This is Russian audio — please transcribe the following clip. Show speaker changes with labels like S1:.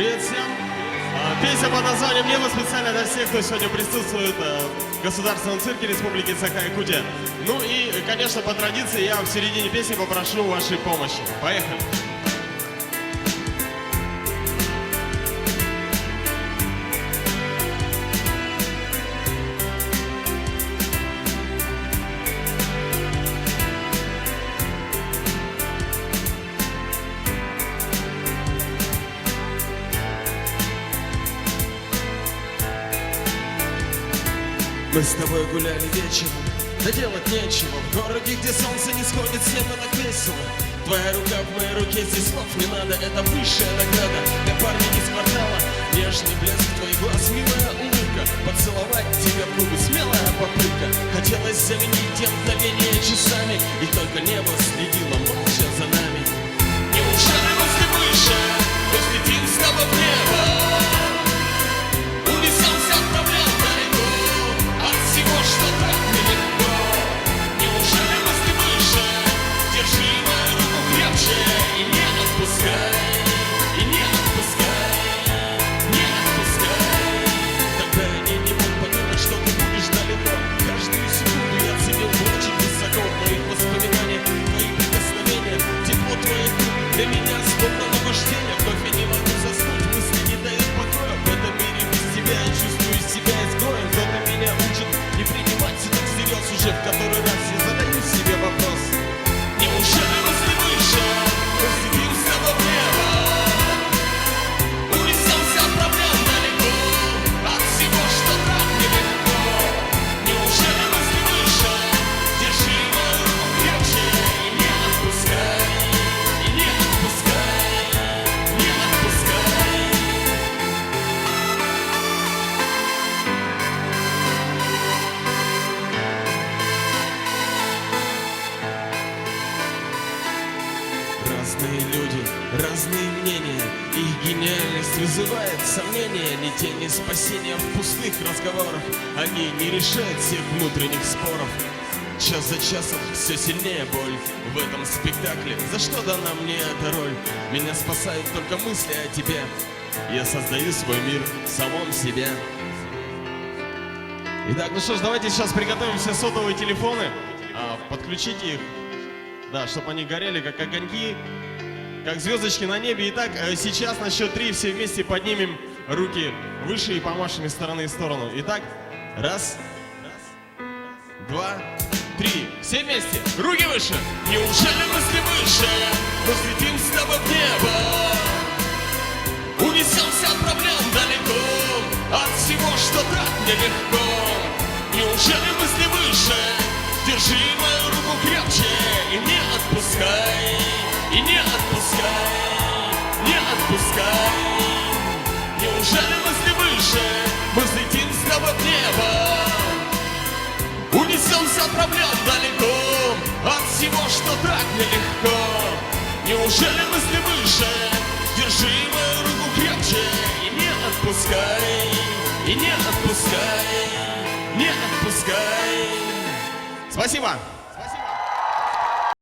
S1: Привет всем! Песня под названием «Небо» специально для всех, кто сегодня присутствует в Государственном цирке Республики Саха-Якутия. Ну и, конечно, по традиции я в середине песни попрошу вашей помощи. Поехали! Мы с тобой гуляли вечером, да делать нечего. В городе, где солнце не сходит с неба, так весело. Твоя рука в моей руке, здесь слов не надо. Это высшая награда для парня из квартала. Нежный блеск твоих глаз, милая улыбка. Поцеловать тебя в губы, смелая попытка. Хотелось заменить те мгновения часами, и только небо следило молча за нами. Неужели мысли выше, мы взлетим с тобой в небо? Унесемся от проблем далеко, от всего, что так нелегко. Неужели мысли выше? Держи мою руку крепче и не отпускай, и не отпускай, не отпускай. Тогда я не мог подумать, что ты будешь далеко. Каждую секунду я ценил очень высоко моих воспоминаний, твои прикосновения, тепло твоих рук. Для меня словно наваждение, вновь я не могу заснуть, мысли не дают покоя. В этом мире без тебя я чувствую себя изгоем. Кто-то меня учит не принимать все так всерьез. Уже в который раз я задаю себе вопрос: неужели мысли выше? Мы взлетим с тобой в небо, унесемся от проблем далеко, от всего, что так нелегко. Неужели мысли выше? Держи мою руку крепче и не отпускай, и не отпускай, не отпускай. Разные люди, разные мнения, их гениальность вызывает сомнения. Ни тени спасения в пустых разговорах, они не решают всех внутренних споров. Час за часом все сильнее боль в этом спектакле. За что дана мне эта роль? Меня спасают только мысли о тебе. Я создаю свой мир в самом себе. Итак, ну что ж, давайте сейчас приготовим все сотовые телефоны, подключите их, да, чтобы они горели как огоньки, как звездочки на небе. Итак, сейчас на счет 3 все вместе поднимем руки выше и помашем из стороны в сторону. Итак, раз, два, три. Все вместе, руки выше. Неужели мысли выше? Мы взлетим с тобой в небо, унесемся от проблем далеко, от всего, что так нелегко. Неужели мысли выше? Держи мою руку крепче и не отпускай, и не отпускай, не отпускай. Неужели мысли выше? Мы взлетим с тобой в небо, унесемся от проблем далеко, от всего, что так нелегко. Неужели мысли выше? Держи мою руку крепче и не отпускай, и не отпускай, не отпускай. Спасибо!